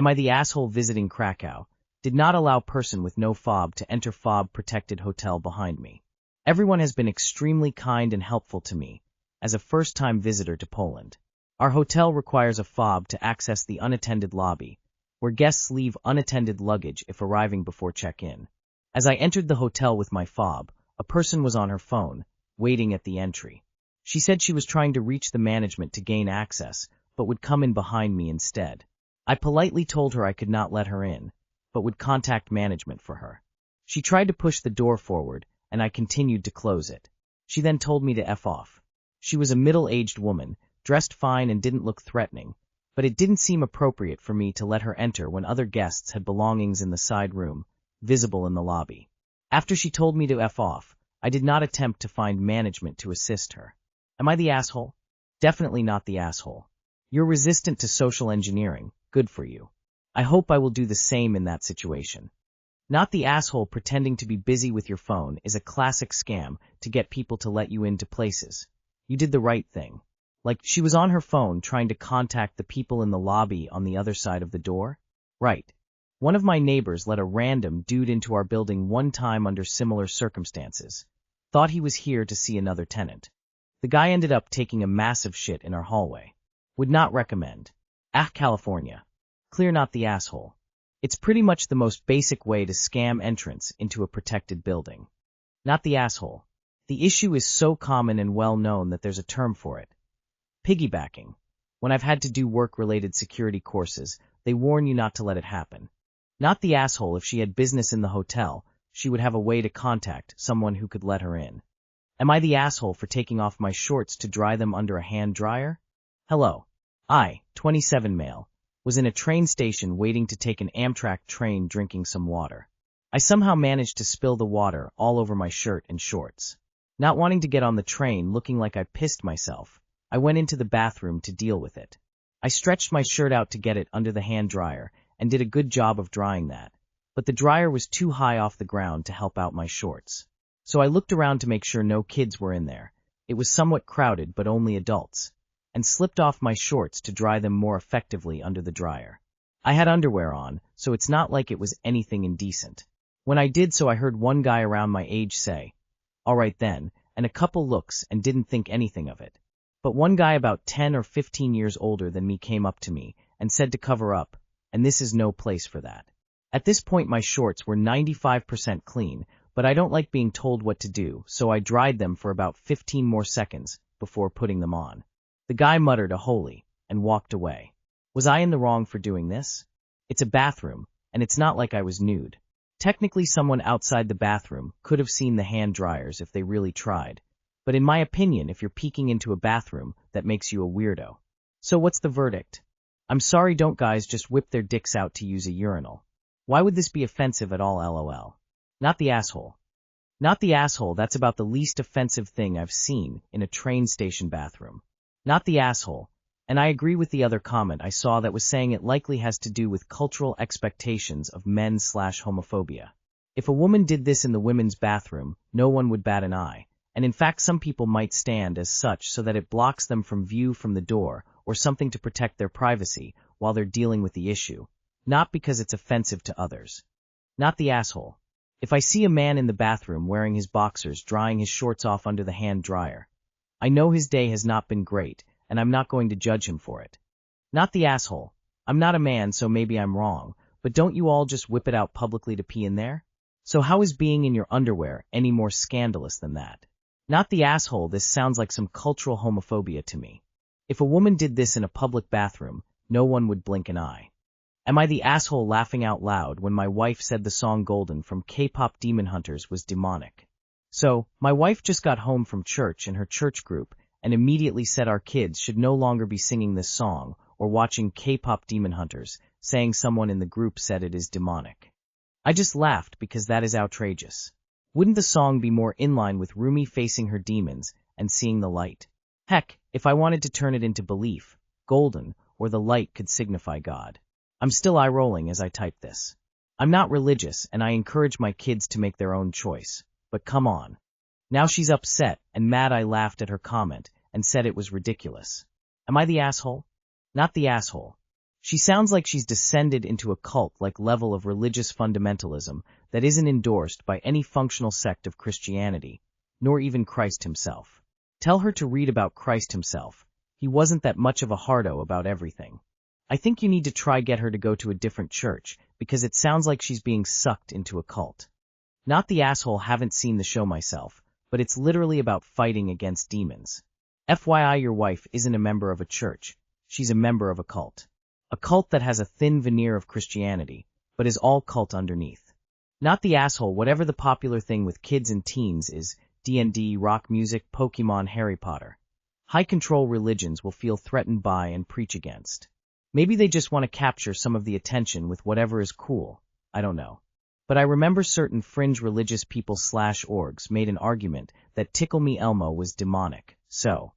Am I the asshole visiting Krakow? Did not allow person with no fob to enter fob-protected hotel behind me. Everyone has been extremely kind and helpful to me, as a first-time visitor to Poland. Our hotel requires a fob to access the unattended lobby, where guests leave unattended luggage if arriving before check-in. As I entered the hotel with my fob, a person was on her phone, waiting at the entry. She said she was trying to reach the management to gain access, but would come in behind me instead. I politely told her I could not let her in, but would contact management for her. She tried to push the door forward, and I continued to close it. She then told me to F off. She was a middle-aged woman, dressed fine and didn't look threatening, but it didn't seem appropriate for me to let her enter when other guests had belongings in the side room, visible in the lobby. After she told me to F off, I did not attempt to find management to assist her. Am I the asshole? Definitely not the asshole. You're resistant to social engineering. Good for you. I hope I will do the same in that situation. Not the asshole pretending to be busy with your phone is a classic scam to get people to let you into places. You did the right thing. Like, she was on her phone trying to contact the people in the lobby on the other side of the door? Right. One of my neighbors let a random dude into our building one time under similar circumstances. Thought he was here to see another tenant. The guy ended up taking a massive shit in our hallway. Would not recommend. California. Clear not the asshole. It's pretty much the most basic way to scam entrance into a protected building. Not the asshole. The issue is so common and well known that there's a term for it. Piggybacking. When I've had to do work-related security courses, they warn you not to let it happen. Not the asshole. If she had business in the hotel, she would have a way to contact someone who could let her in. Am I the asshole for taking off my shorts to dry them under a hand dryer? Hello. I, 27 male, was in a train station waiting to take an Amtrak train drinking some water. I somehow managed to spill the water all over my shirt and shorts. Not wanting to get on the train looking like I pissed myself, I went into the bathroom to deal with it. I stretched my shirt out to get it under the hand dryer and did a good job of drying that, but the dryer was too high off the ground to help out my shorts. So I looked around to make sure no kids were in there. It was somewhat crowded, but only adults, and slipped off my shorts to dry them more effectively under the dryer. I had underwear on, so it's not like it was anything indecent. When I did so, I heard one guy around my age say, "All right then," and a couple looks and didn't think anything of it. But one guy about 10 or 15 years older than me came up to me and said to cover up, and this is no place for that. At this point my shorts were 95% clean, but I don't like being told what to do, so I dried them for about 15 more seconds before putting them on. The guy muttered a holy and walked away. Was I in the wrong for doing this? It's a bathroom, and it's not like I was nude. Technically someone outside the bathroom could have seen the hand dryers if they really tried. But in my opinion, if you're peeking into a bathroom, that makes you a weirdo. So what's the verdict? I'm sorry, don't guys just whip their dicks out to use a urinal? Why would this be offensive at all, lol? Not the asshole. Not the asshole, that's about the least offensive thing I've seen in a train station bathroom. Not the asshole, and I agree with the other comment I saw that was saying it likely has to do with cultural expectations of men/homophobia. If a woman did this in the women's bathroom, no one would bat an eye, and in fact some people might stand as such so that it blocks them from view from the door or something to protect their privacy while they're dealing with the issue, not because it's offensive to others. Not the asshole. If I see a man in the bathroom wearing his boxers drying his shorts off under the hand dryer, I know his day has not been great, and I'm not going to judge him for it. Not the asshole. I'm not a man, so maybe I'm wrong, but don't you all just whip it out publicly to pee in there? So how is being in your underwear any more scandalous than that? Not the asshole, this sounds like some cultural homophobia to me. If a woman did this in a public bathroom, no one would blink an eye. Am I the asshole laughing out loud when my wife said the song Golden from K-pop Demon Hunters was demonic? So, my wife just got home from church in her church group and immediately said our kids should no longer be singing this song or watching K-pop Demon Hunters, saying someone in the group said it is demonic. I just laughed because that is outrageous. Wouldn't the song be more in line with Rumi facing her demons and seeing the light? Heck, if I wanted to turn it into belief, golden, or the light could signify God. I'm still eye-rolling as I type this. I'm not religious and I encourage my kids to make their own choice. But come on. Now she's upset and mad I laughed at her comment and said it was ridiculous. Am I the asshole? Not the asshole. She sounds like she's descended into a cult-like level of religious fundamentalism that isn't endorsed by any functional sect of Christianity, nor even Christ himself. Tell her to read about Christ himself. He wasn't that much of a hardo about everything. I think you need to try get her to go to a different church, because it sounds like she's being sucked into a cult. Not the asshole, haven't seen the show myself, but it's literally about fighting against demons. FYI, your wife isn't a member of a church, she's a member of a cult. A cult that has a thin veneer of Christianity, but is all cult underneath. Not the asshole, whatever the popular thing with kids and teens is, D&D, rock music, Pokemon, Harry Potter. High control religions will feel threatened by and preach against. Maybe they just want to capture some of the attention with whatever is cool, I don't know. But I remember certain fringe religious people/orgs made an argument that Tickle Me Elmo was demonic, so.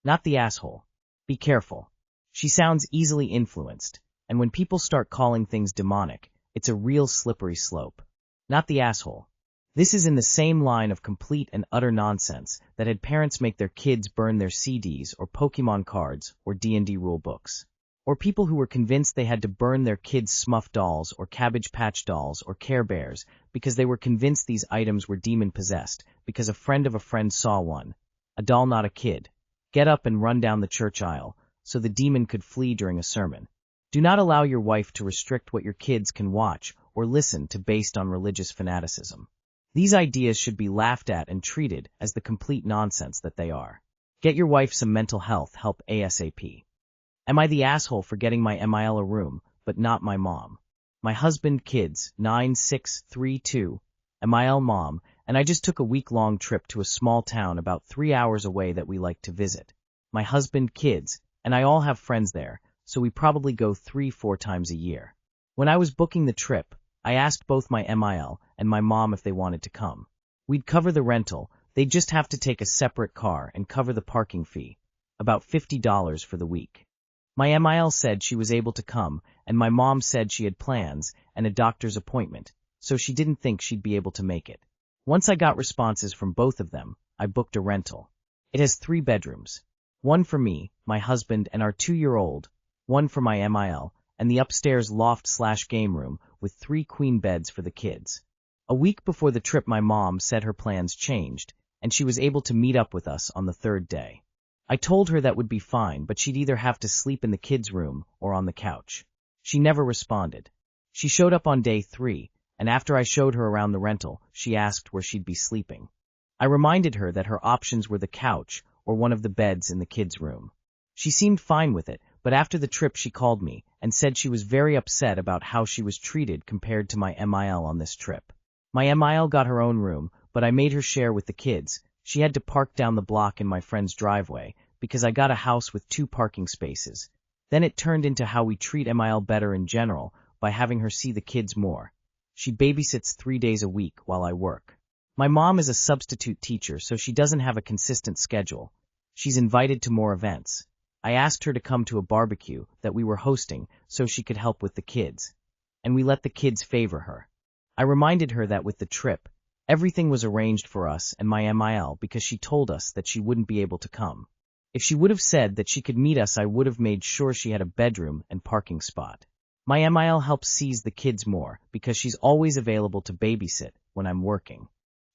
Not the asshole. Be careful. She sounds easily influenced, and when people start calling things demonic, it's a real slippery slope. Not the asshole. This is in the same line of complete and utter nonsense that had parents make their kids burn their CDs or Pokemon cards or D&D rule books. Or people who were convinced they had to burn their kids' Smurf dolls or Cabbage Patch dolls or Care Bears because they were convinced these items were demon-possessed because a friend of a friend saw one, a doll not a kid, get up and run down the church aisle so the demon could flee during a sermon. Do not allow your wife to restrict what your kids can watch or listen to based on religious fanaticism. These ideas should be laughed at and treated as the complete nonsense that they are. Get your wife some mental health help ASAP. Am I the asshole for getting my MIL a room, but not my mom? My husband, kids, 9632, MIL mom, and I just took a week-long trip to a small town about 3 hours away that we like to visit. My husband, kids, and I all have friends there, so we probably go 3-4 times a year. When I was booking the trip, I asked both my MIL and my mom if they wanted to come. We'd cover the rental, they'd just have to take a separate car and cover the parking fee, about $50 for the week. My MIL said she was able to come, and my mom said she had plans and a doctor's appointment, so she didn't think she'd be able to make it. Once I got responses from both of them, I booked a rental. It has 3 bedrooms. One for me, my husband, and our 2-year-old, one for my MIL, and the upstairs loft/game room with 3 queen beds for the kids. A week before the trip, my mom said her plans changed, and she was able to meet up with us on the 3rd day. I told her that would be fine, but she'd either have to sleep in the kids' room or on the couch. She never responded. She showed up on day 3, and after I showed her around the rental, she asked where she'd be sleeping. I reminded her that her options were the couch or one of the beds in the kids' room. She seemed fine with it, but after the trip she called me and said she was very upset about how she was treated compared to my MIL on this trip. My MIL got her own room, but I made her share with the kids. She had to park down the block in my friend's driveway because I got a house with 2 parking spaces. Then it turned into how we treat MIL better in general by having her see the kids more. She babysits 3 days a week while I work. My mom is a substitute teacher, so she doesn't have a consistent schedule. She's invited to more events. I asked her to come to a barbecue that we were hosting so she could help with the kids, and we let the kids favor her. I reminded her that with the trip, everything was arranged for us and my MIL because she told us that she wouldn't be able to come. If she would have said that she could meet us, I would have made sure she had a bedroom and parking spot. My MIL helps sees the kids more because she's always available to babysit when I'm working.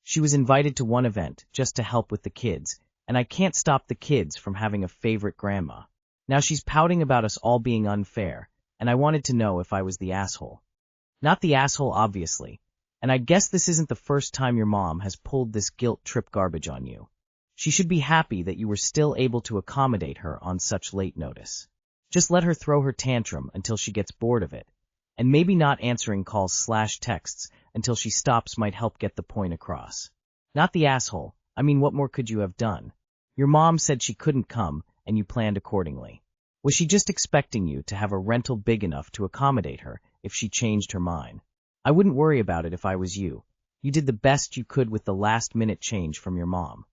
She was invited to one event just to help with the kids, and I can't stop the kids from having a favorite grandma. Now she's pouting about us all being unfair, and I wanted to know if I was the asshole. Not the asshole, obviously, and I guess this isn't the first time your mom has pulled this guilt trip garbage on you. She should be happy that you were still able to accommodate her on such late notice. Just let her throw her tantrum until she gets bored of it, and maybe not answering calls/texts until she stops might help get the point across. Not the asshole. I mean, what more could you have done? Your mom said she couldn't come, and you planned accordingly. Was she just expecting you to have a rental big enough to accommodate her if she changed her mind? I wouldn't worry about it if I was you. You did the best you could with the last-minute change from your mom.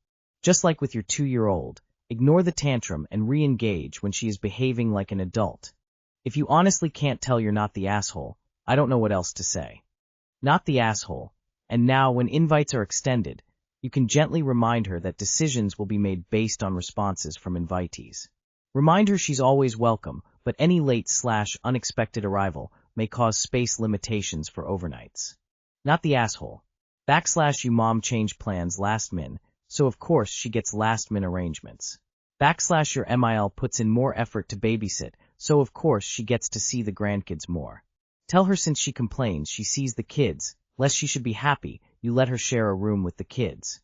Just like with your 2-year-old, ignore the tantrum and re-engage when she is behaving like an adult. If you honestly can't tell you're not the asshole, I don't know what else to say. Not the asshole. And now, when invites are extended, you can gently remind her that decisions will be made based on responses from invitees. Remind her she's always welcome, but any late/unexpected arrival may cause space limitations for overnights. Not the asshole. / you mom change plans last min, so of course she gets last min arrangements. / your MIL puts in more effort to babysit, so of course she gets to see the grandkids more. Tell her since she complains she sees the kids, lest she should be happy, you let her share a room with the kids.